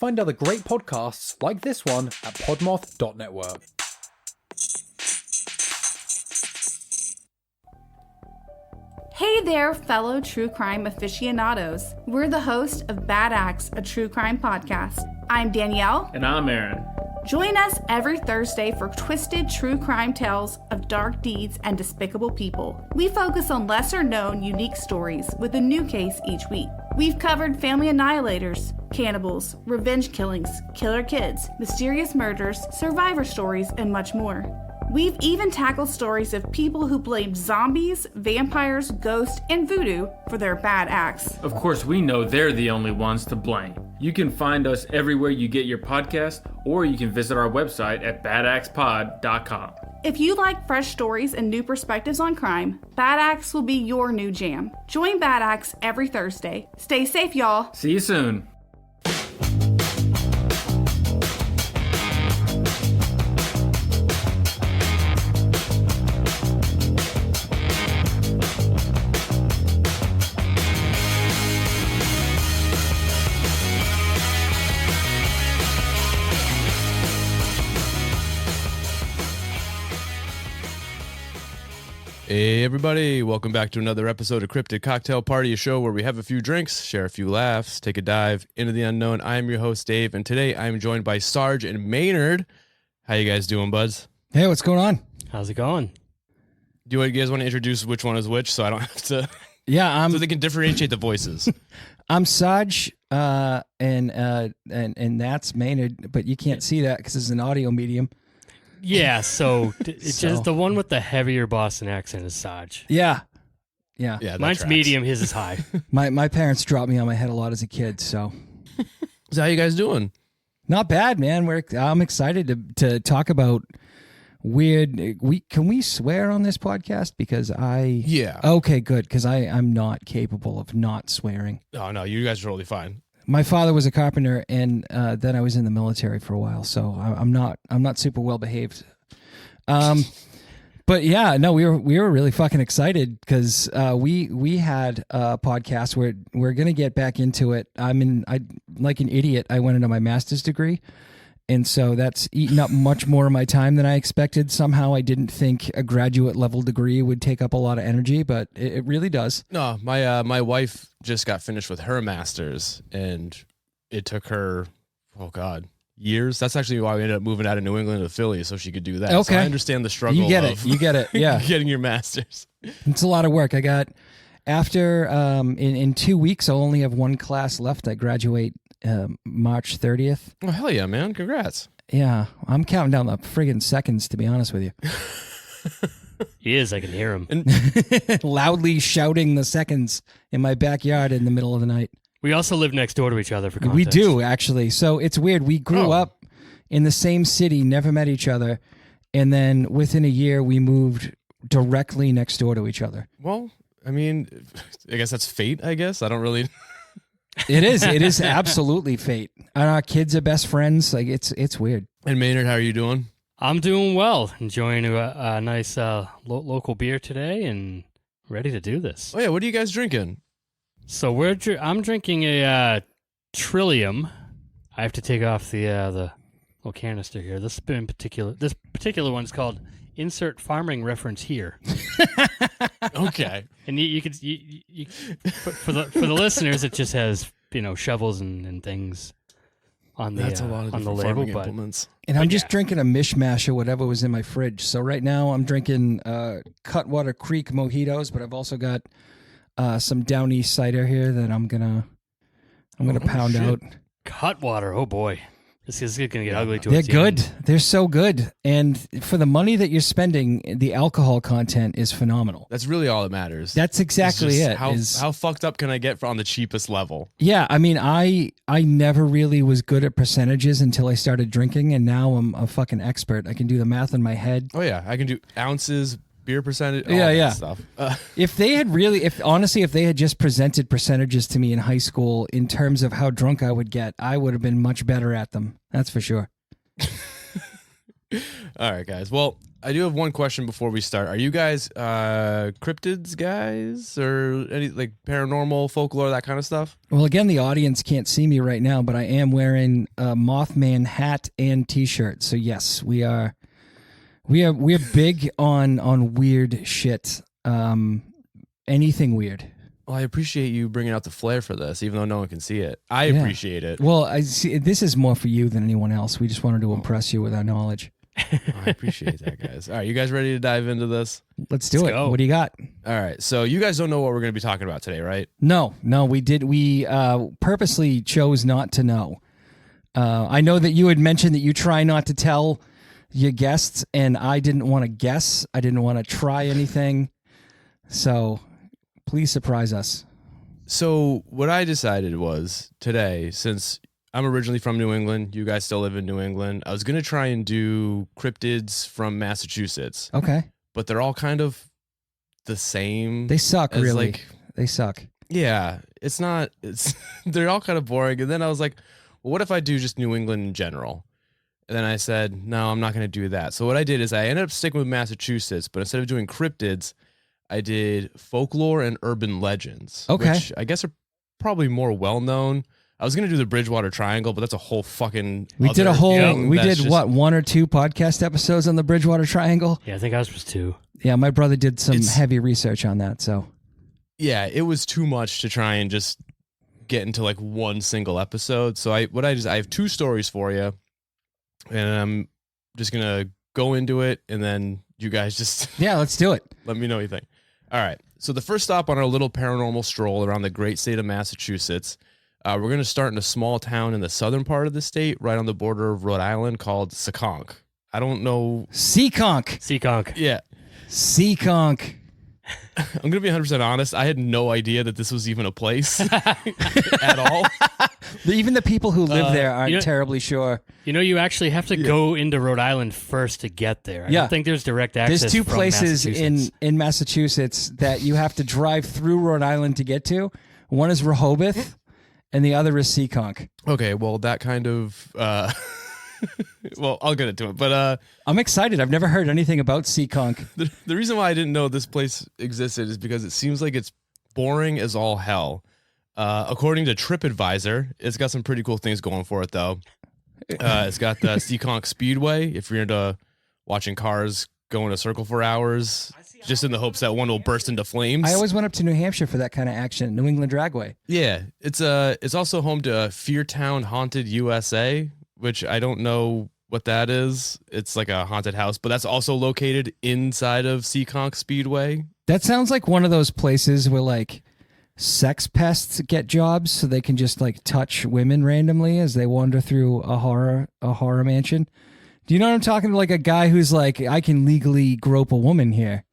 Find other great podcasts like this one at podmoth.network. Hey there, fellow true crime aficionados. We're the host of Bad Acts, a true crime podcast. I'm Danielle. And I'm Aaron. Join us every Thursday for twisted true crime tales of dark deeds and despicable people. We focus on lesser-known, unique stories with a new case each week. We've covered family annihilators, cannibals, revenge killings, killer kids, mysterious murders, survivor stories, and much more. We've even tackled stories of people who blame zombies, vampires, ghosts, and voodoo for their bad acts. Of course, we know they're the only ones to blame. You can find us everywhere you get your podcast, or you can visit our website at badaxpod.com. If you like fresh stories and new perspectives on crime, Bad Acts will be your new jam. Join Bad Acts every Thursday. Stay safe, y'all. See you soon. Hey everybody, welcome back to another episode of Cryptid Cocktail Party, a show where we have a few drinks, share a few laughs, take a dive into the unknown. I am your host, Dave, and today I am joined by Sarge and Maynerd. How you guys doing, buds? Hey, what's going on? How's it going? Do you guys want to introduce which one is which so I don't have to... Yeah, so they can differentiate the voices. I'm Sarge, and that's Maynerd, but you can't see that because it's an audio medium. Yeah, so it's just the one with the heavier Boston accent is Sarge. Yeah. Mine's tracks. Medium, his is high. My parents dropped me on my head a lot as a kid, so. So how you guys doing? Not bad, man. I'm excited to talk about weird. Can we swear on this podcast? Because Yeah. Okay, good. Because I'm not capable of not swearing. Oh no, you guys are totally fine. My father was a carpenter, and then I was in the military for a while, so I'm not super well behaved. But yeah, no, we were really fucking excited because we had a podcast where we're gonna get back into it. I like an idiot. I went into my master's degree, and so that's eaten up much more of my time than I expected. Somehow I didn't think a graduate level degree would take up a lot of energy, but it really does. No, my wife just got finished with her master's, and it took her, years. That's actually why we ended up moving out of New England to Philly, so she could do that. Okay. So I understand the struggle. You get it. Yeah. Getting your master's. It's a lot of work. I got, after, in 2 weeks, I'll only have one class left. I graduate March 30th. Oh, hell yeah, man. Congrats. Yeah. I'm counting down the friggin' seconds, to be honest with you. He is, I can hear him. Loudly shouting the seconds in my backyard in the middle of the night. We also live next door to each other for context. We do, actually. So it's weird. We grew up in the same city, never met each other, and then within a year, we moved directly next door to each other. Well, I mean, I guess that's fate, I guess. I don't really... It is absolutely fate. And our kids are best friends. Like, it's weird. And Maynard, how are you doing? I'm doing well. Enjoying a nice local beer today and ready to do this. Oh, yeah. What are you guys drinking? So I'm drinking a Trillium. I have to take off the little canister here. This particular one's called Insert Farming Reference Here. Okay. And you could for the listeners, it just has shovels and things on the That's a lot of on the different label, farming but implements. And I'm just drinking a mishmash of whatever was in my fridge. So right now I'm drinking Cutwater Creek mojitos, but I've also got some Down East cider here that I'm gonna pound out. Cutwater, oh boy. This is going to get ugly to They're its good. end. They're so good. And for the money that you're spending, the alcohol content is phenomenal. That's really all that matters. That's exactly it. How fucked up can I get on the cheapest level? Yeah, I mean, I never really was good at percentages until I started drinking, and now I'm a fucking expert. I can do the math in my head. Oh yeah, I can do ounces, beer percentage, all Yeah, that yeah. stuff. If they had just presented percentages to me in high school in terms of how drunk I would get, I would have been much better at them. That's for sure. All right, guys. Well, I do have one question before we start. Are you guys cryptids guys or any like paranormal, folklore, that kind of stuff? Well, again, the audience can't see me right now, but I am wearing a Mothman hat and T-shirt. So yes, we are big on weird shit. Anything weird. Well, I appreciate you bringing out the flair for this, even though no one can see it. I appreciate it. Well, I see. This is more for you than anyone else. We just wanted to impress you with our knowledge. I appreciate that, guys. All right, you guys ready to dive into this? Let's do it. go. What do you got? All right, so you guys don't know what we're going to be talking about today, right? No, we did. We purposely chose not to know. I know that you had mentioned that you try not to tell your guests, and I didn't want to guess. I didn't want to try anything. So please surprise us. So what I decided was today, since I'm originally from New England, you guys still live in New England, I was going to try and do cryptids from Massachusetts. Okay. But they're all kind of the same. They suck, as, really. like, They suck. yeah, it's they're all kind of boring. And then I was like, well, what if I do just New England in general? And then I said, no, I'm not going to do that. So what I did is I ended up sticking with Massachusetts, but instead of doing cryptids, I did folklore and urban legends. Okay. Which I guess are probably more well-known. I was going to do the Bridgewater Triangle, but that's a whole fucking We did a other whole, thing we that's did just- what, 1 or 2 podcast episodes on the Bridgewater Triangle? Yeah, I think ours was 2. Yeah, my brother did some It's- heavy research on that, so. Yeah, it was too much to try and just get into like one single episode. So I have 2 stories for you, and I'm just going to go into it, and then you guys just Yeah, let's do it. let me know what you think. All right. So the first stop on our little paranormal stroll around the great state of Massachusetts, we're going to start in a small town in the southern part of the state, right on the border of Rhode Island, called Seekonk. I don't know. Seekonk. Yeah. Seekonk. I'm going to be 100% honest. I had no idea that this was even a place at all. Even the people who live there aren't you know- terribly sure. You know, you actually have to go into Rhode Island first to get there. I Yeah. don't think there's direct access. There's 2 from places Massachusetts. in Massachusetts that you have to drive through Rhode Island to get to. One is Rehoboth, and the other is Seekonk. Okay, well, that kind of... well, I'll get into it. But I'm excited. I've never heard anything about Seekonk. the reason why I didn't know this place existed is because it seems like it's boring as all hell. According to TripAdvisor, it's got some pretty cool things going for it, though. It's got the Seekonk Speedway, if you're into watching cars go in a circle for hours, just in the hopes that one will burst into flames. I always went up to New Hampshire for that kind of action. New England Dragway. Yeah, it's also home to Feartown Haunted USA, which I don't know what that is. It's like a haunted house, but that's also located inside of Seekonk Speedway. That sounds like one of those places where like sex pests get jobs so they can just like touch women randomly as they wander through a horror mansion. Do you know what I'm talking about? Like a guy who's like, I can legally grope a woman here.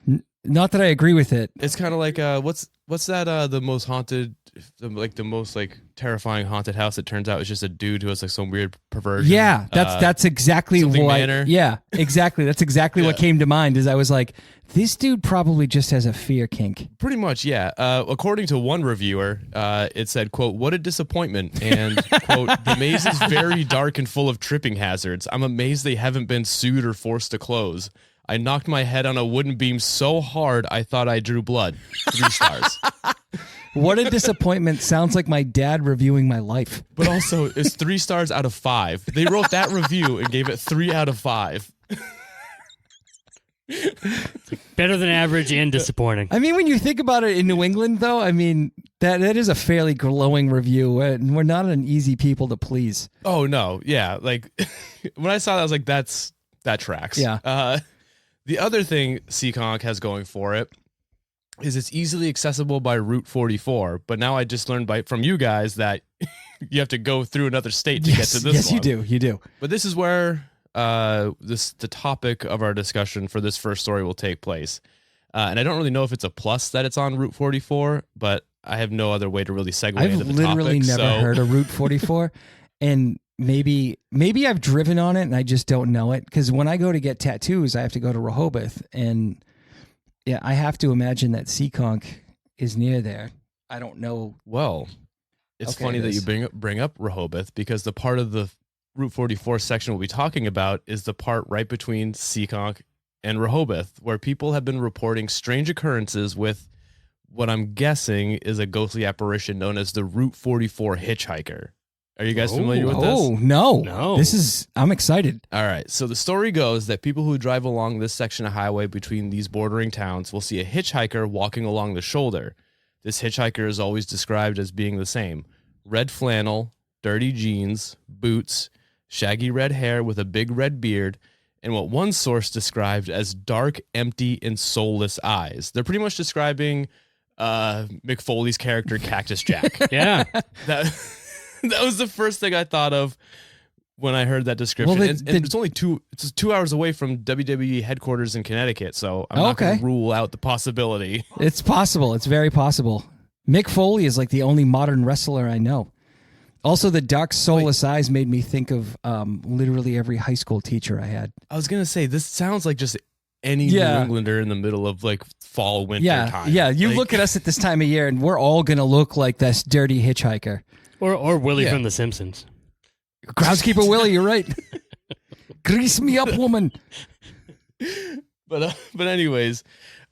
Not that I agree with it. It's kind of like what's that the most haunted, the most like terrifying haunted house that turns out is just a dude who has like some weird perversion. Yeah, that's exactly something what. manner. Yeah, exactly. That's exactly what came to mind. Is I was like, this dude probably just has a fear kink. Pretty much, yeah. According to one reviewer, it said, quote, "What a disappointment," and quote, "The maze is very dark and full of tripping hazards. I'm amazed they haven't been sued or forced to close. I knocked my head on a wooden beam so hard I thought I drew blood." 3 stars. What a disappointment. Sounds like my dad reviewing my life. But also, it's 3 stars out of 5. They wrote that review and gave it 3 out of 5. Better than average and disappointing. I mean, when you think about it in New England, though, I mean, that is a fairly glowing review. We're not an easy people to please. Oh, no. Yeah. Like, when I saw that, I was like, that tracks. Yeah. The other thing Seekonk has going for it is it's easily accessible by Route 44. But now I just learned from you guys that you have to go through another state to get to this yes, one. you do. But this is where the topic of our discussion for this first story will take place. And I don't really know if it's a plus that it's on Route 44, but I have no other way to really segue I've into the literally topic. never heard of Route 44, and maybe I've driven on it and I just don't know it. Because when I go to get tattoos, I have to go to Rehoboth, and yeah, I have to imagine that Seekonk is near there. I don't know. Well, it's Okay, funny it that is. you bring up Rehoboth, because the part of the Route 44 section we'll be talking about is the part right between Seekonk and Rehoboth, where people have been reporting strange occurrences with what I'm guessing is a ghostly apparition known as the Route 44 Hitchhiker. Are you guys familiar with this? Oh, no. No. I'm excited. All right. So the story goes that people who drive along this section of highway between these bordering towns will see a hitchhiker walking along the shoulder. This hitchhiker is always described as being the same: red flannel, dirty jeans, boots, shaggy red hair with a big red beard, and what one source described as dark, empty, and soulless eyes. They're pretty much describing Mick Foley's character, Cactus Jack. Yeah. That was the first thing I thought of when I heard that description. Well, and it's only 2 hours away from WWE headquarters in Connecticut, so I'm not going to rule out the possibility. It's possible. It's very possible. Mick Foley is like the only modern wrestler I know. Also, the dark, soulless eyes made me think of literally every high school teacher I had. I was going to say, this sounds like just any New Englander in the middle of like fall, winter time. Yeah, you like, look at us at this time of year, and we're all going to look like this dirty hitchhiker. Or Willie from The Simpsons. Groundskeeper Willie, you're right. Grease me up, woman. But anyways,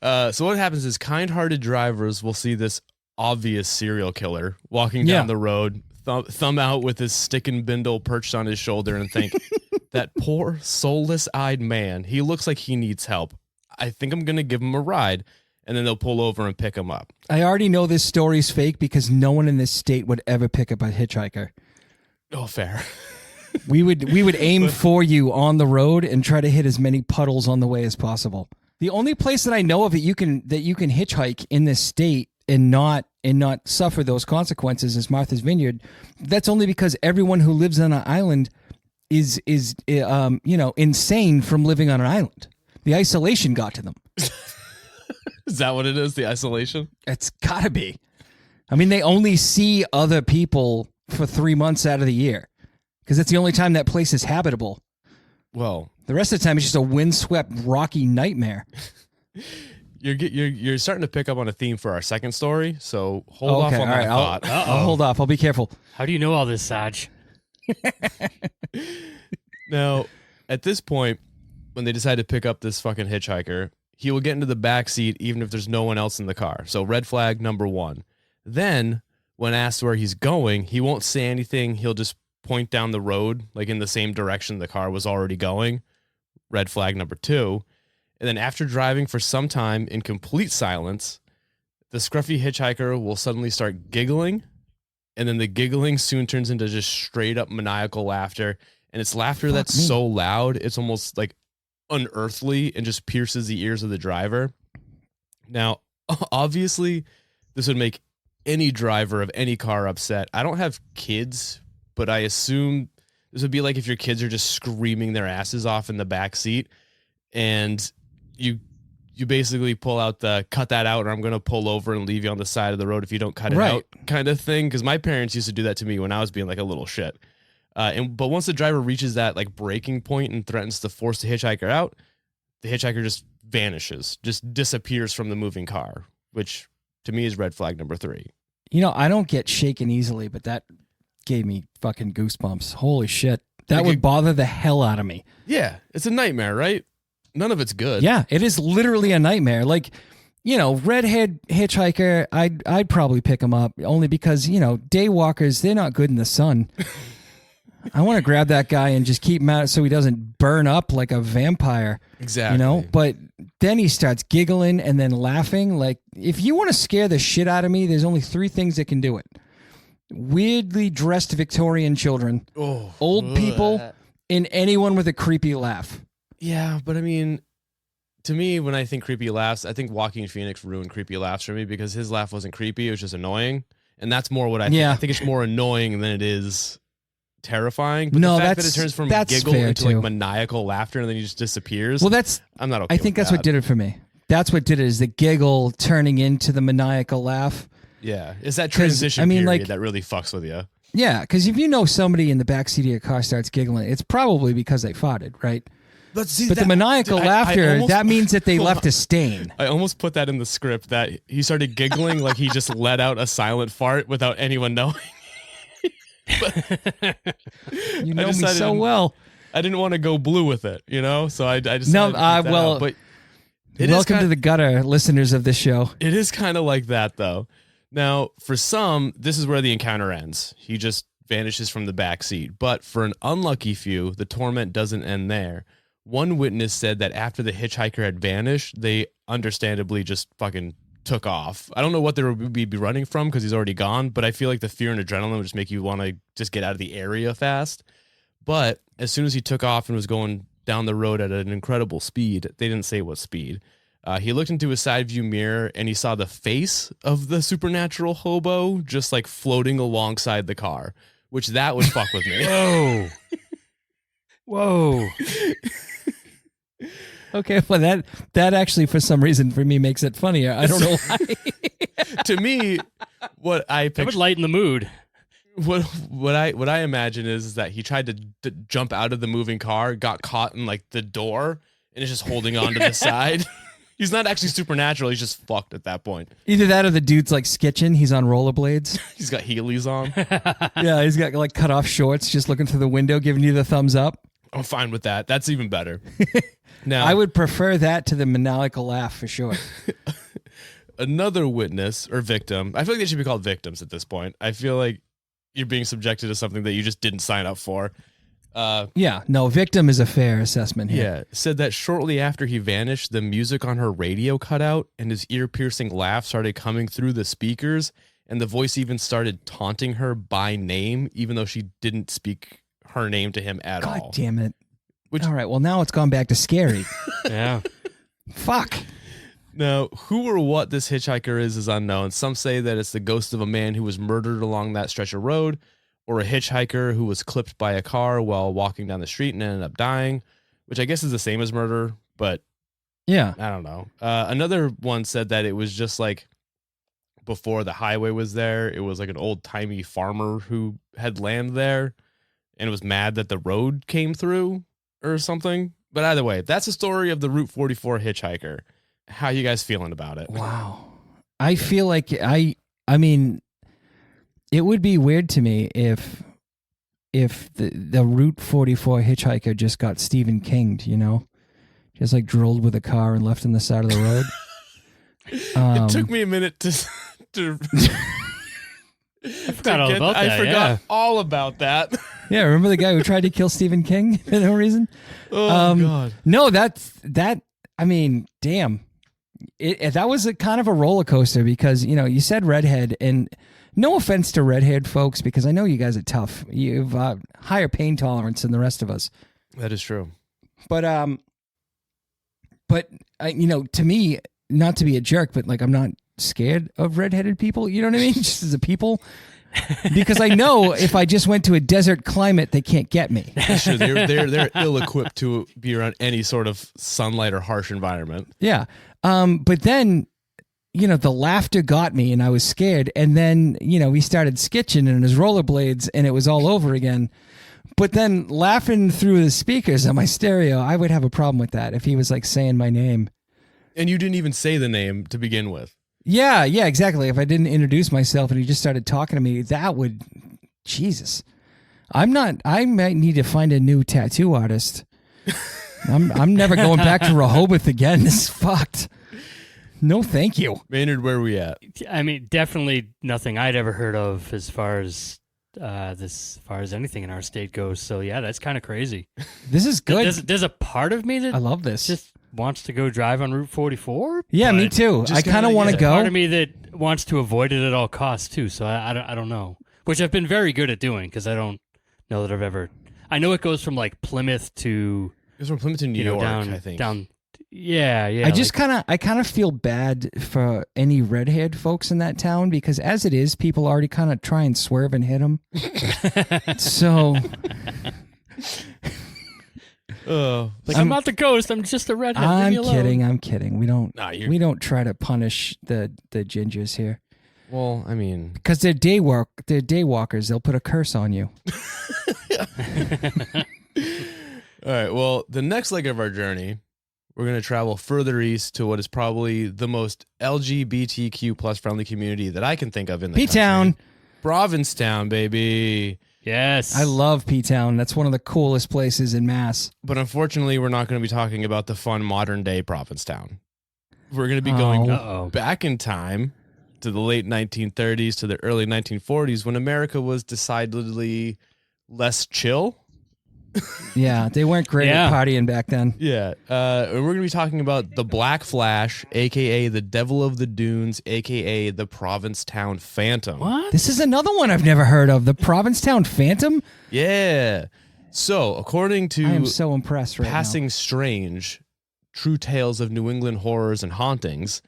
so what happens is kind-hearted drivers will see this obvious serial killer walking down the road, thumb out with his stick and bindle perched on his shoulder, and think, that poor soulless-eyed man, he looks like he needs help. I think I'm going to give him a ride. And then they'll pull over and pick him up. I already know this story's fake because no one in this state would ever pick up a hitchhiker. Oh, fair. We would aim for you on the road and try to hit as many puddles on the way as possible. The only place that I know of that you can hitchhike in this state and not suffer those consequences is Martha's Vineyard. That's only because everyone who lives on an island is insane from living on an island. The isolation got to them. Is that what it is? The isolation? It's gotta be. I mean, they only see other people for 3 months out of the year because that's the only time that place is habitable. Well, the rest of the time it's just a windswept, rocky nightmare. You're starting to pick up on a theme for our second story, so hold off on that thought. I'll hold off. I'll be careful. How do you know all this, Sarge? Now, at this point, when they decide to pick up this fucking hitchhiker, he will get into the back seat even if there's no one else in the car. So red flag number 1. Then, when asked where he's going, he won't say anything. He'll just point down the road, like in the same direction the car was already going. Red flag number 2. And then after driving for some time in complete silence, the scruffy hitchhiker will suddenly start giggling. And then the giggling soon turns into just straight up maniacal laughter. And it's laughter that's so loud, it's almost like unearthly and just pierces the ears of the driver. Now, obviously, this would make any driver of any car upset. I don't have kids, but I assume this would be like if your kids are just screaming their asses off in the back seat and you basically pull out the cut that out or I'm going to pull over and leave you on the side of the road if you don't cut it out kind of thing. Because my parents used to do that to me when I was being like a little shit. But once the driver reaches that like breaking point and threatens to force the hitchhiker out, the hitchhiker just vanishes, just disappears from the moving car, which to me is red flag number 3. You know, I don't get shaken easily, but that gave me fucking goosebumps. Holy shit. That would bother the hell out of me. Yeah, it's a nightmare, right? None of it's good. Yeah, it is literally a nightmare. Like, you know, redhead hitchhiker, I'd probably pick him up only because, you know, day walkers, they're not good in the sun. I want to grab that guy and just keep him out so he doesn't burn up like a vampire. Exactly. You know, but then he starts giggling and then laughing. Like, if you want to scare the shit out of me, there's only 3 things that can do it. Weirdly dressed Victorian children, old people, and anyone with a creepy laugh. Yeah, but I mean, to me, when I think creepy laughs, I think Joaquin Phoenix ruined creepy laughs for me because his laugh wasn't creepy. It was just annoying. And that's more what I think. I think it's more annoying than it is terrifying. But the fact that it turns from giggle into like maniacal laughter and then he just disappears. Well, I'm not okay. I think that's what did it for me. That's what did it, is the giggle turning into the maniacal laugh. Yeah. It's that transition period that really fucks with you. Yeah, because if you know somebody in the backseat of your car starts giggling, it's probably because they farted, right? But the maniacal laughter, that means that they left a stain. I almost put that in the script that he started giggling like he just let out a silent fart without anyone knowing. You know me so well. I didn't want to go blue with it, so I decided No, to keep that well, out. But welcome to the gutter, listeners of this show. It is kind of like that, though. Now, for some, this is where the encounter ends. He just vanishes from the back seat. But for an unlucky few, the torment doesn't end there. One witness said that after the hitchhiker had vanished, they understandably just fucking took off. I don't know what they would be running from because he's already gone, but I feel like the fear and adrenaline would just make you want to just get out of the area fast. But as soon as he took off and was going down the road at an incredible speed, they didn't say what speed, he looked into his side view mirror and he saw the face of the supernatural hobo just like floating alongside the car, which that would fuck with me. Whoa. Whoa. Okay, well that actually for some reason for me makes it funnier. I don't know why. To me, what I That would picture, lighten the mood. what I imagine is that he tried to jump out of the moving car, got caught in like the door, and is just holding on to the side. He's not actually supernatural. He's just fucked at that point. Either that or the dude's like sketching. He's on rollerblades. He's got Heelys on. Yeah, he's got like cut off shorts, just looking through the window, giving you the thumbs up. I'm fine with that. That's even better. Now, I would prefer that to the maniacal laugh for sure. another witness or victim. I feel like they should be called victims at this point. I feel like you're being subjected to something that you just didn't sign up for. Yeah, no, victim is a fair assessment here. Yeah, said that shortly after he vanished, the music on her radio cut out and his ear-piercing laugh started coming through the speakers, and the voice even started taunting her by name, even though she didn't speak her name to him at all. God damn it. Which- All right, well, now it's gone back to scary. Yeah. Fuck. Now, who or what this hitchhiker is unknown. Some say that it's the ghost of a man who was murdered along that stretch of road, or a hitchhiker who was clipped by a car while walking down the street and ended up dying, which I guess is the same as murder, but Yeah. I don't know. Another one said that it was just like before the highway was there, it was like an old-timey farmer who had land there and was mad that the road came through or something. But either way, that's the story of the Route 44 hitchhiker. How you guys feeling about it? Wow. I feel like I mean, it would be weird to me if the Route 44 hitchhiker just got Stephen King'd, you know? Just like drilled with a car and left on the side of the road. It took me a minute to I forgot all about that. I forgot all about that. Yeah, remember the guy who tried to kill Stephen King for no reason? Oh God. No, that I mean, damn. That was a kind of a roller coaster because, you know, you said redhead, and no offense to redhead folks, because I know you guys are tough. You've higher pain tolerance than the rest of us. That is true. But you know, to me, not to be a jerk, but like I'm not scared of redheaded people. You know what I mean? Just as a people, because I know if I just went to a desert climate, they can't get me. Sure, they're ill-equipped to be around any sort of sunlight or harsh environment. Yeah. But then, you know, the laughter got me and I was scared. And then, you know, we started sketching in his rollerblades and it was all over again. But then laughing through the speakers on my stereo, I would have a problem with that if he was like saying my name. And you didn't even say the name to begin with. Yeah, exactly. If I didn't introduce myself and he just started talking to me, that would, Jesus. I might need to find a new tattoo artist. I'm never going back to Rehoboth again. This is fucked. No, thank you. Maynard, where are we at? I mean, definitely nothing I'd ever heard of as far as anything in our state goes. So yeah, that's kind of crazy. This is good. There's a part of me that I love this. just wants to go drive on Route 44. Yeah, me but too. I kind of want to there's a part go. of me that wants to avoid it at all costs too. So I don't know, which I've been very good at doing because I don't know that I've ever. I know it goes from like Plymouth to It was from Plymouth to New York, I think. down. Yeah. I just kind of feel bad for any redhead folks in that town because as it is, people already kind of try and swerve and hit them. So. I'm not the ghost. I'm just a redhead. Leave me alone. I'm kidding. We don't try to punish the gingers here Well, I mean, because they're day walkers. They'll put a curse on you. all right. Well, the next leg of our journey, we're going to travel further east to what is probably the most LGBTQ plus friendly community that I can think of in the P-Town. country. Provincetown, baby. Yes. I love P-Town. That's one of the coolest places in Mass. But unfortunately, we're not going to be talking about the fun modern day Provincetown. We're going to be going back in time to the late 1930s to the early 1940s when America was decidedly less chill. Yeah, they weren't great at partying back then. Yeah. And we're going to be talking about the Black Flash, a.k.a. the Devil of the Dunes, a.k.a. the Provincetown Phantom. What? This is another one I've never heard of. The Provincetown Phantom? Yeah. So, according to I am so impressed right Passing now. Strange, True Tales of New England Horrors and Hauntings,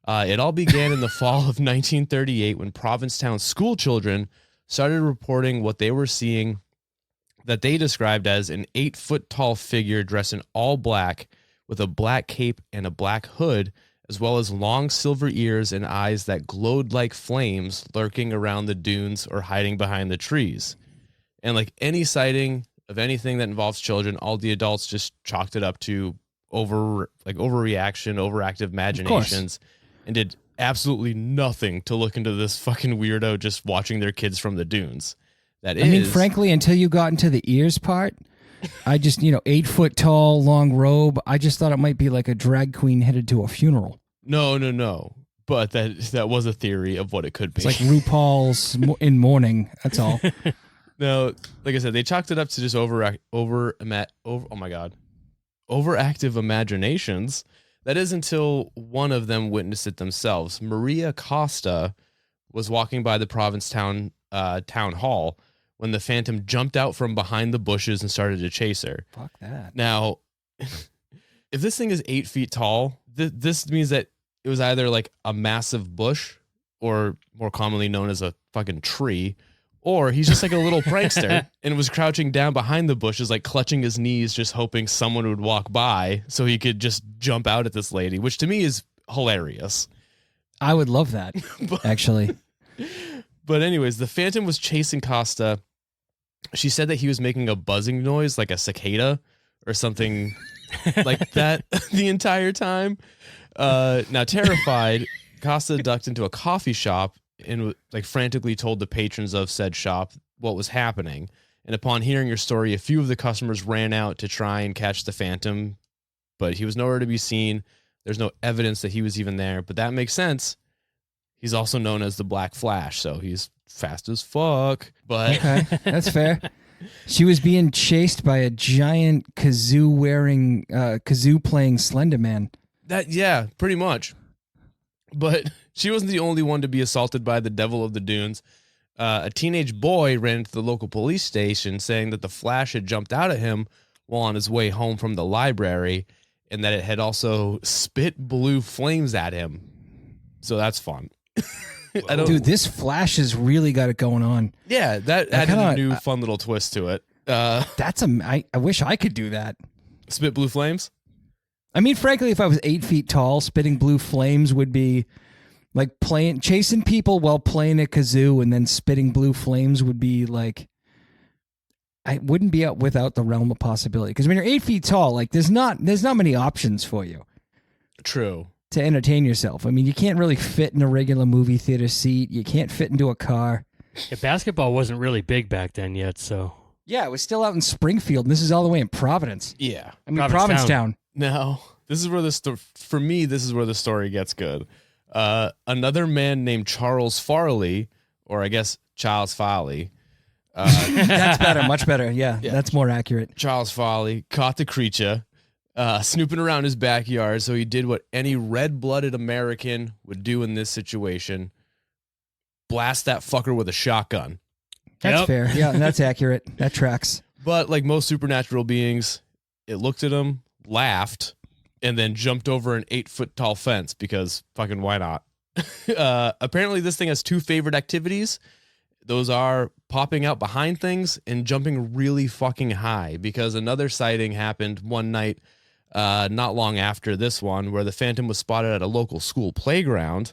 it all began in the fall of 1938 when Provincetown school children started reporting what they were seeing that they described as an 8-foot-tall figure dressed in all black with a black cape and a black hood, as well as long silver ears and eyes that glowed like flames lurking around the dunes or hiding behind the trees. And like any sighting of anything that involves children, all the adults just chalked it up to overreaction, overactive imaginations, and did absolutely nothing to look into this fucking weirdo just watching their kids from the dunes. I mean, frankly, until you got into the ears part, I just, 8 foot tall, long robe. I just thought it might be like a drag queen headed to a funeral. No. But that was a theory of what it could be. It's like RuPaul's in mourning. That's all. No, like I said, they chalked it up to just overactive imaginations. That is until one of them witnessed it themselves. Maria Costa was walking by the Provincetown town hall when the Phantom jumped out from behind the bushes and started to chase her. Fuck that. Now, if this thing is 8 feet tall, this means that it was either like a massive bush, or more commonly known as a fucking tree, or he's just like a little prankster and was crouching down behind the bushes, like clutching his knees, just hoping someone would walk by so he could just jump out at this lady, which to me is hilarious. I would love that, actually. But anyways, the Phantom was chasing Costa. She said that he was making a buzzing noise like a cicada or something like that the entire time. Now, terrified, Costa ducked into a coffee shop and frantically told the patrons of said shop what was happening. And upon hearing your story, a few of the customers ran out to try and catch the Phantom, but he was nowhere to be seen. There's no evidence that he was even there, but that makes sense. He's also known as the Black Flash, so he's fast as fuck. But okay, that's fair. She was being chased by a giant kazoo playing Slender Man. Yeah, pretty much. But she wasn't the only one to be assaulted by the Devil of the Dunes. A teenage boy ran into the local police station saying that the Flash had jumped out at him while on his way home from the library, and that it had spit blue flames at him. So that's fun. Dude, this Flash has really got it going on. Yeah, that added a new fun little twist to it. I wish I could do that. Spit blue flames? I mean, frankly, if I was 8 feet tall, spitting blue flames would be like chasing people while playing a kazoo, and then spitting blue flames would be like, I wouldn't be out without the realm of possibility. Because when you're 8 feet tall, like there's not many options for you. True. To entertain yourself. I mean, you can't really fit in a regular movie theater seat. You can't fit into a car. Yeah, basketball wasn't really big back then yet, so. Yeah, it was still out in Springfield, and this is all the way in Providence. Yeah. I mean, Provincetown. Now, this is where this is where the story gets good. Another man named Charles Farley, or I guess Charles Farley. That's better, much better. Yeah, that's more accurate. Charles Farley caught the creature snooping around his backyard, so he did what any red-blooded American would do in this situation: blast that fucker with a shotgun. That's fair. Yeah, that's accurate. That tracks. But like most supernatural beings, it looked at him, laughed, and then jumped over an 8-foot-tall fence because fucking why not? Apparently, this thing has two favorite activities. Those are popping out behind things and jumping really fucking high, because another sighting happened one night not long after this one where the Phantom was spotted at a local school playground,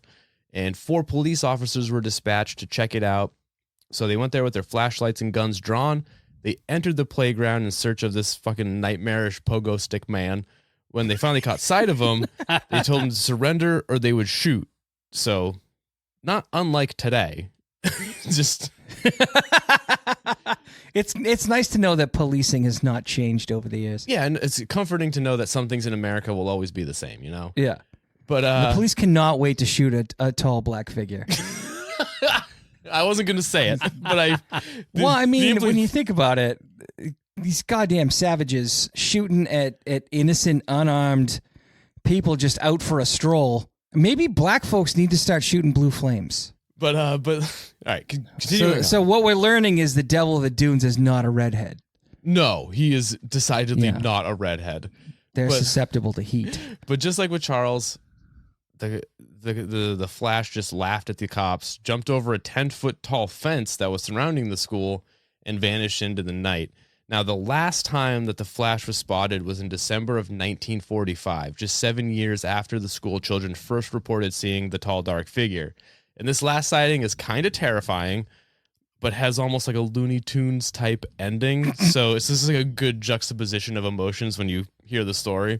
and 4 police officers were dispatched to check it out. So they went there with their flashlights and guns drawn. They entered the playground in search of this fucking nightmarish pogo stick man. When they finally caught sight of him, they told him to surrender or they would shoot. So not unlike today. Just It's nice to know that policing has not changed over the years. Yeah, and it's comforting to know that some things in America will always be the same, you know? Yeah. But The police cannot wait to shoot a tall black figure. I wasn't going to say it, but I... Well, I mean, when you think about it, these goddamn savages shooting at innocent, unarmed people just out for a stroll. Maybe black folks need to start shooting blue flames. But all right, continue. So what we're learning is the Devil of the Dunes is not a redhead. No, he is decidedly not a redhead. They're susceptible to heat. But just like with Charles, the Flash just laughed at the cops, jumped over a 10-foot tall fence that was surrounding the school, and vanished into the night. Now, the last time that the Flash was spotted was in December of 1945, just 7 years after the school children first reported seeing the tall, dark figure. And this last sighting is kind of terrifying, but has almost like a Looney Tunes type ending. So this is like a good juxtaposition of emotions when you hear the story.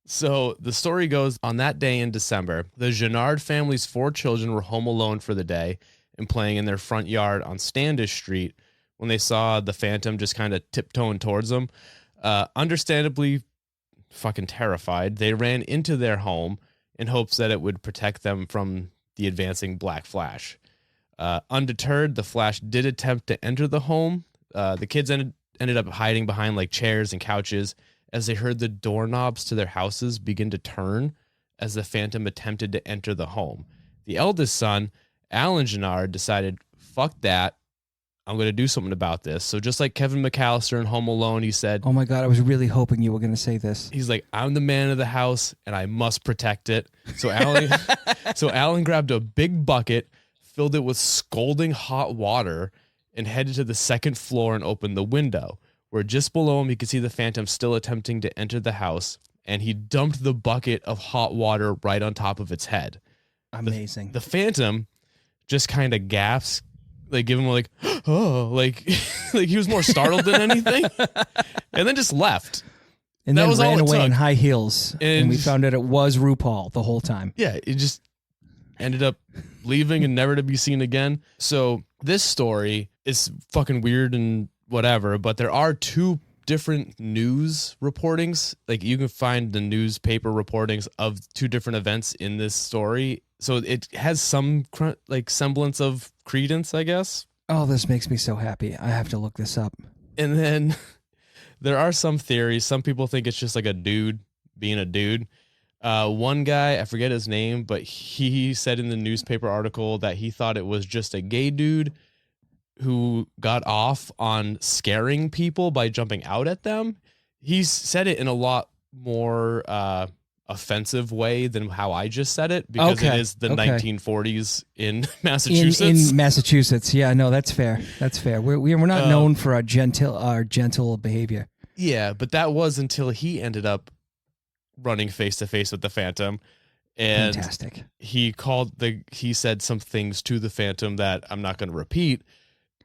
So the story goes, on that day in December, the Maynerd family's 4 children were home alone for the day and playing in their front yard on Standish Street when they saw the Phantom just kind of tiptoeing towards them. Understandably fucking terrified, they ran into their home in hopes that it would protect them from the advancing Black Flash. Undeterred, the Flash did attempt to enter the home. The kids ended up hiding behind like chairs and couches as they heard the doorknobs to their houses begin to turn as the Phantom attempted to enter the home. The eldest son, Alan Maynerd, decided, fuck that, I'm going to do something about this. So just like Kevin McAllister in Home Alone, he said, oh my God, I was really hoping you were going to say this. He's like, I'm the man of the house and I must protect it. So Alan grabbed a big bucket, filled it with scalding hot water, and headed to the second floor and opened the window, where just below him he could see the Phantom still attempting to enter the house, and he dumped the bucket of hot water right on top of its head. Amazing. The Phantom just kind of gasps, like give him like, oh, like he was more startled than anything, and then just left. And that then was ran all it away took. in high heels, and we found out it was RuPaul the whole time. Yeah, it just ended up leaving and never to be seen again. So this story is fucking weird and whatever, but there are 2 different news reportings. Like you can find the newspaper reportings of 2 different events in this story. So it has some like semblance of credence, I guess. Oh, this makes me so happy. I have to look this up. And then there are some theories. Some people think it's just like a dude being a dude. One guy, I forget his name, but he said in the newspaper article that he thought it was just a gay dude who got off on scaring people by jumping out at them. He said it in a lot more offensive way than how I just said it, because it is the 1940s in Massachusetts. In Massachusetts, yeah, no, that's fair. That's fair. We're not known for our gentle behavior. Yeah, but that was until he ended up running face to face with the Phantom, and fantastic. He said some things to the Phantom that I'm not going to repeat.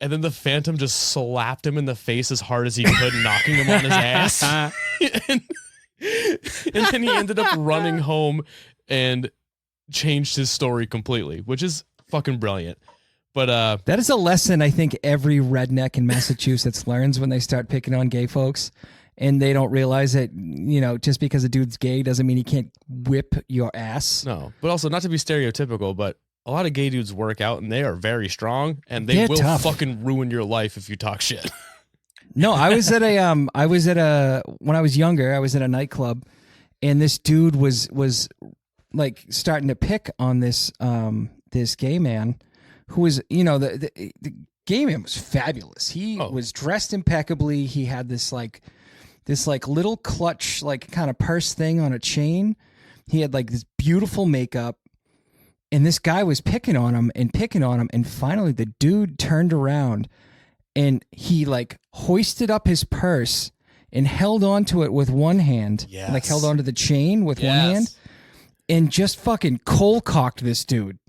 And then the Phantom just slapped him in the face as hard as he could, knocking him on his ass. and then he ended up running home and changed his story completely, which is fucking brilliant. But that is a lesson I think every redneck in Massachusetts learns when they start picking on gay folks, and they don't realize that, you know, just because a dude's gay doesn't mean he can't whip your ass. No, but also not to be stereotypical, but a lot of gay dudes work out and they are very strong, and they will tough. Fucking ruin your life if you talk shit. No, when I was younger, I was at a nightclub, and this dude was like starting to pick on this gay man who was, you know, the gay man was fabulous. He was dressed impeccably. He had this little clutch, like kind of purse thing on a chain. He had like this beautiful makeup. And this guy was picking on him, and finally the dude turned around and he like hoisted up his purse and held onto it with one hand, like held onto the chain with one hand, and just fucking cold cocked this dude.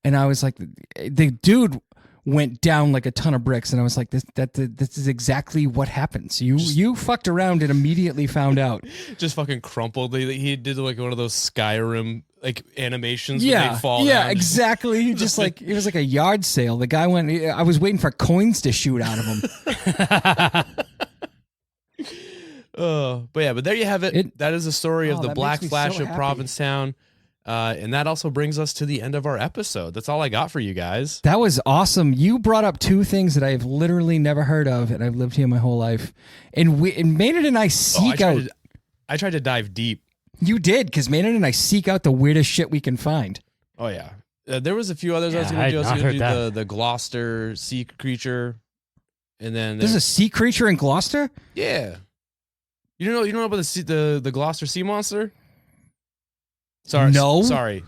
And I was like, the dude went down like a ton of bricks, and I was like, this is exactly what happens. You fucked around and immediately found out. Just fucking crumpled. He did like one of those Skyrim like animations. Yeah, when they fall yeah, down. Exactly. Just like it was like a yard sale. The guy went. I was waiting for coins to shoot out of him. But there you have it. That is the story of the that Black makes me Flash so of happy. Provincetown. And that also brings us to the end of our episode. That's all I got for you guys. That was awesome. You brought up two things that I've literally never heard of, and I've lived here my whole life. And Maynard and I seek out. I tried to dive deep. You did, because Maynard and I seek out the weirdest shit we can find. Oh yeah, there was a few others I was going to do. I was going to do the Gloucester sea creature, and then There's a sea creature in Gloucester. yeah. You don't know about the Gloucester sea monster? Sorry, No. Sorry,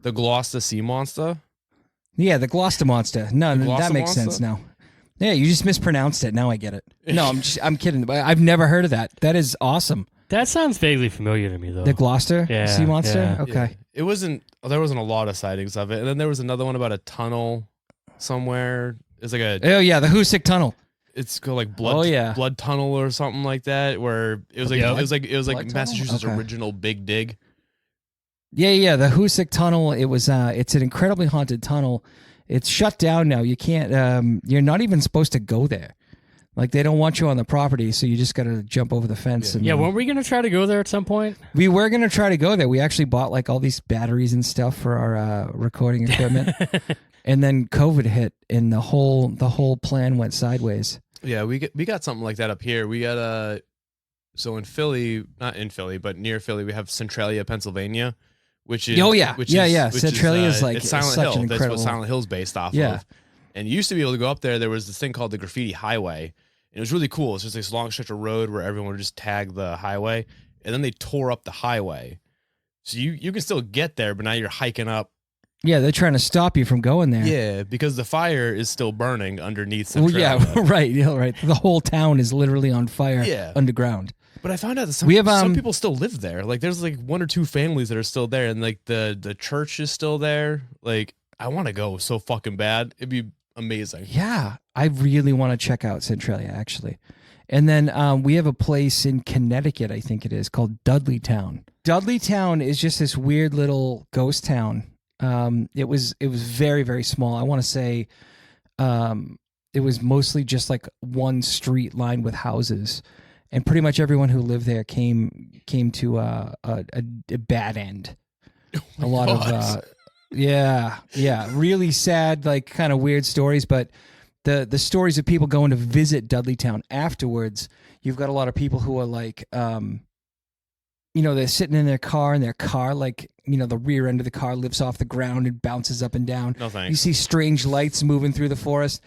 the Gloucester sea monster. Yeah, the Gloucester monster. No, that Gloucester makes monster? sense now. Yeah, you just mispronounced it. Now I get it. No, I'm kidding. I've never heard of that. That is awesome. That sounds vaguely familiar to me, though. The Gloucester Yeah, sea monster. yeah. Okay. Yeah. There wasn't a lot of sightings of it, and then there was another one about a tunnel somewhere. It's like Oh yeah, the Hoosick Tunnel. it's called like blood. Oh, yeah. Blood tunnel or something like that. Where it was like Yeah. it was like Blood tunnel? Massachusetts' Okay. original big dig. Yeah, the Hoosick Tunnel. It was. It's an incredibly haunted tunnel. It's shut down now. You can't. You're not even supposed to go there. Like they don't want you on the property, so you just got to jump over the fence. And Yeah, weren't we going to try to go there at some point? we were gonna try to go there. We actually bought like all these batteries and stuff for our recording equipment, and then COVID hit, and the whole plan went sideways. Yeah, we got something like that up here. We got so in Philly, not in Philly, but near Philly, we have Centralia, Pennsylvania, which is Which Centralia is like it's Silent such Hill. an That's incredible. what Silent Hill's based off Yeah. of. And you used to be able to go up there. There was this thing called the Graffiti Highway. And it was really cool. It's just this long stretch of road where everyone would just tag the highway, and then they tore up the highway. So you can still get there, but now you're hiking up. Yeah, they're trying to stop you from going there. Yeah, because the fire is still burning underneath Well, Centralia. yeah, right. Yeah, right. The whole town is literally on fire Yeah. underground. But I found out that some people still live there. Like there's like one or two families that are still there, and like the church is still there. Like I want to go so fucking bad. It'd be amazing. Yeah, I really want to check out Centralia, actually. And then we have a place in Connecticut, I think it is, called Dudleytown. Dudleytown is just this weird little ghost town. It was very, very small. I want to say it was mostly just like one street lined with houses. And pretty much everyone who lived there came to a bad end. A lot of yeah, really sad, like kind of weird stories. But the stories of people going to visit Dudleytown afterwards, you've got a lot of people who are like, they're sitting in their car, and their car, like, the rear end of the car lifts off the ground and bounces up and down. No thanks. You see strange lights moving through the forest.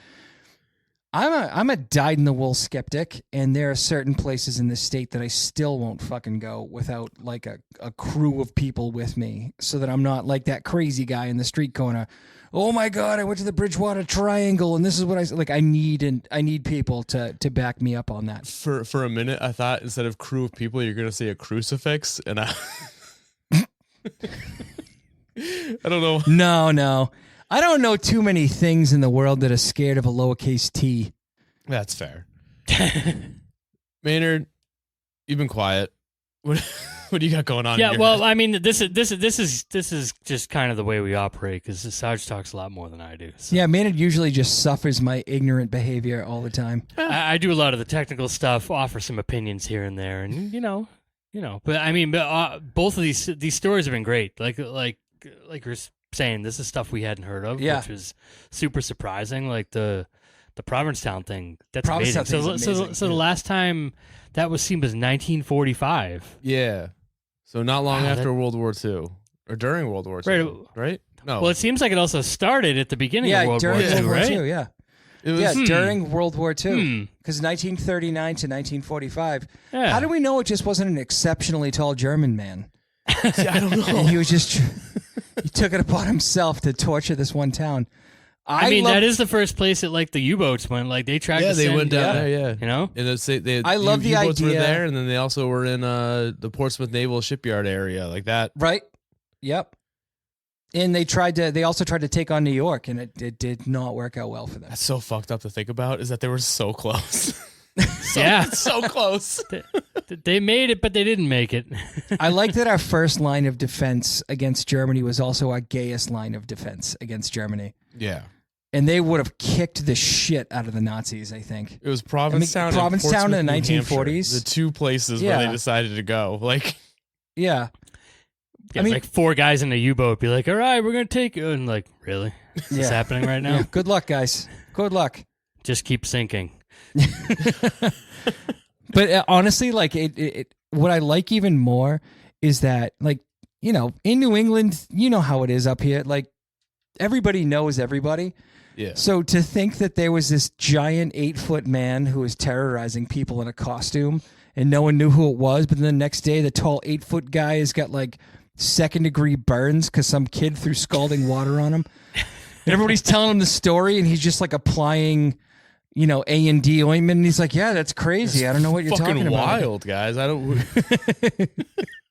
I'm a dyed-in-the-wool skeptic, and there are certain places in this state that I still won't fucking go without like a crew of people with me, so that I'm not like that crazy guy in the street corner. Oh my God, I went to the Bridgewater Triangle, and this is what I need people to back me up on that. For a minute, I thought instead of crew of people, you're gonna say a crucifix, and I don't know. No. I don't know too many things in the world that are scared of a lowercase t. That's fair. Maynard, you've been quiet. What do you got going on? Yeah, in your well, head? I mean, this is just kind of the way we operate, because Sarge talks a lot more than I do. So. Yeah, Maynard usually just suffers my ignorant behavior all the time. I do a lot of the technical stuff, offer some opinions here and there, and But I mean, both of these stories have been great. Like you're saying, this is stuff we hadn't heard of, Yeah. which was super surprising. Like the Provincetown thing. That's Provincetown amazing. thing's So amazing, the yeah. last time that was seen was 1945. Yeah. So not long Wow, after World War II or during World War II, right? No. Well, it seems like it also started at the beginning of World during War World II, War right? II, yeah. it was, Yeah, during World War II. Hmm. Because 1939 to 1945. Yeah. How do we know it just wasn't an exceptionally tall German man? See, I don't know. And he was just, he took it upon himself to torture this one town. I mean, that is the first place that like the U-boats went. Like they tracked. Yeah, the they send, went down there. Yeah, You know. and they I love the U-boats were idea- there, and then they also were in the Portsmouth Naval Shipyard area, like that. Right? Yep. And they also tried to take on New York, and it did not work out well for them. That's so fucked up to think about, is that they were so close. So close. They made it, but they didn't make it. I like that our first line of defense against Germany was also our gayest line of defense against Germany. Yeah. And they would have kicked the shit out of the Nazis, I think. It was Provincetown, Provincetown in in the Portsmouth, New 1940s. Hampshire, the two places where they decided to go. Like, yeah. Yeah, like 4 guys in a U-boat be like, all right, we're going to take you. And like, really? Is this happening right now? Yeah. Good luck, guys. Good luck. Just keep sinking. But honestly, like what I like even more is that, like, you know, in New England, you know how it is up here. Like, everybody knows everybody. yeah. So to think that there was this giant 8-foot man who was terrorizing people in a costume and no one knew who it was, but then the next day the tall 8-foot guy has got like 2nd-degree burns because some kid threw scalding water on him. And everybody's telling him the story, and he's just like applying, you know, A&D ointment. And he's like, yeah, that's crazy. I don't know what you're talking Fucking about. wild, guys. I don't.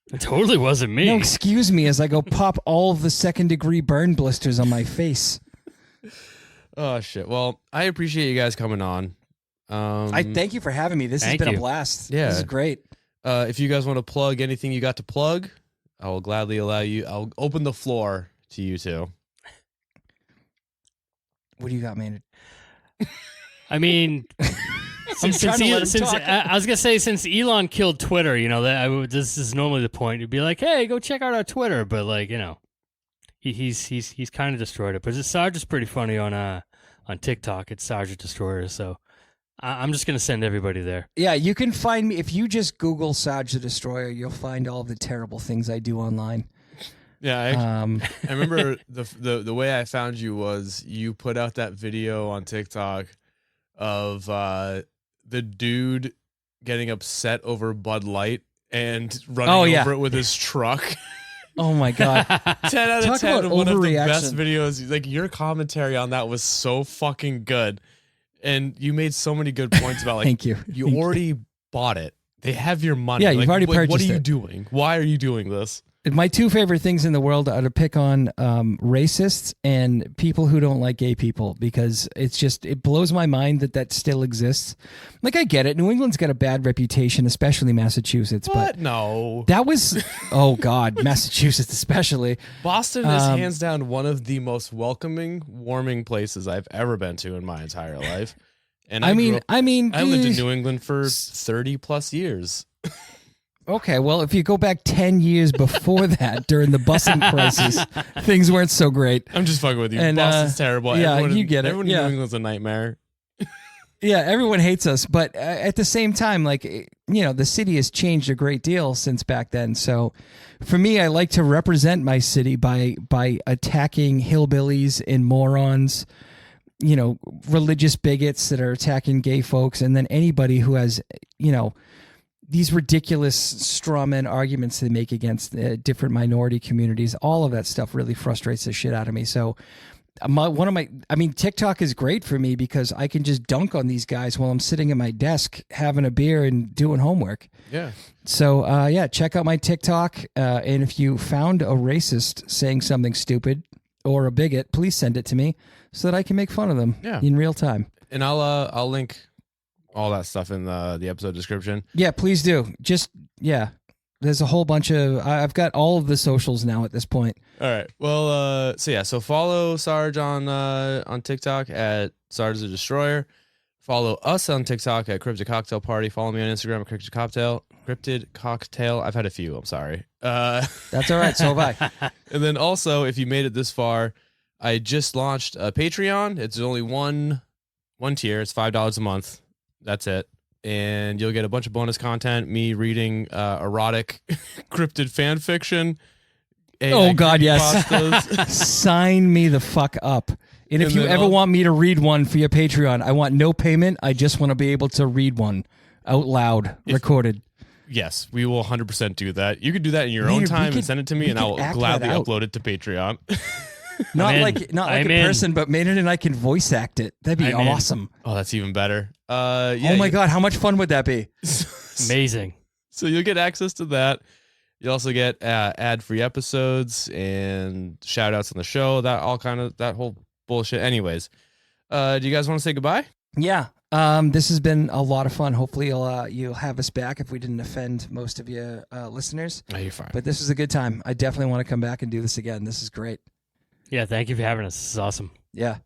It totally wasn't me. No, excuse me, as I go pop all of the 2nd-degree burn blisters on my face. Oh shit. Well, I appreciate you guys coming on. I thank you for having me. This has Thank been you. a blast. Yeah. This is great. If you guys want to plug anything you got to plug, I will gladly allow you. I'll open the floor to you two. What do you got, Maynard? I mean, since trying to let him since talk. I was gonna say, since Elon killed Twitter, you know, this is normally the point. You'd be like, hey, go check out our Twitter, but like, you know, he's kind of destroyed it. But Sarge is pretty funny on TikTok. It's Sarge the Destroyer. So I'm just gonna send everybody there. Yeah, you can find me if you just Google Sarge the Destroyer. You'll find all of the terrible things I do online. Yeah, I remember the way I found you was you put out that video on TikTok of the dude getting upset over Bud Light and running over it with his truck. Oh my god! 10 out of Talk 10. about One of the best overreaction. videos. Like, your commentary on that was so fucking good, and you made so many good points about like Thank you. you already bought it. They have your money. Yeah, you've Like, already what are purchased you it. doing? Why are you doing this? My 2 favorite things in the world are to pick on racists and people who don't like gay people, because it blows my mind that still exists. Like, I get it. New England's got a bad reputation, especially Massachusetts. What? But No. that was, oh God, Massachusetts especially. Boston is hands down one of the most welcoming, warming places I've ever been to in my entire life. And I lived in New England for 30 plus years. Okay, well, if you go back 10 years before that, during the busing crisis, things weren't so great. I'm just fucking with you. And, Boston's terrible. yeah, Everyone you get it. Everyone Yeah. in New England's a nightmare. Yeah, everyone hates us, but at the same time, like, you know, the city has changed a great deal since back then. So for me, I like to represent my city by attacking hillbillies and morons, you know, religious bigots that are attacking gay folks, and then anybody who has, you know, these ridiculous straw man arguments they make against different minority communities. All of that stuff really frustrates the shit out of me. So TikTok is great for me because I can just dunk on these guys while I'm sitting at my desk having a beer and doing homework. Yeah. So, check out my TikTok. And if you found a racist saying something stupid or a bigot, please send it to me so that I can make fun of them in real time. And I'll link all that stuff in the episode description. Yeah, please do. There's a whole bunch of, I've got all of the socials now at this point. All right. Well, so follow Sarge on TikTok at Sarge the Destroyer. Follow us on TikTok at Cryptid Cocktail Party. Follow me on Instagram at Cryptid Cocktail. I've had a few. I'm sorry. That's all right. So have I. And then also, if you made it this far, I just launched a Patreon. It's only one tier. It's $5 a month. That's it. And you'll get a bunch of bonus content, me reading erotic cryptid fan fiction. Oh, God, yes. creepypastas. Sign me the fuck up. And if And you then ever I'll- want me to read one for your Patreon, I want no payment. I just want to be able to read one out loud, recorded. Yes, we will 100% do that. You could do that in your Maynard, own we time could- and send it to me, we and I could will act gladly that out. upload it to Patreon. Not in. like I'm a in. person, but Maynard and I can voice act it. That'd be I'm in. awesome. Oh, that's even better. Oh my God, how much fun would that be? Amazing. So you'll get access to that. You also get ad-free episodes and shout-outs on the show. That whole bullshit. Anyways, do you guys want to say goodbye? Yeah. This has been a lot of fun. Hopefully you'll have us back if we didn't offend most of you listeners. Oh, you're fine. But this was a good time. I definitely want to come back and do this again. This is great. Yeah, thank you for having us. This is awesome. Yeah.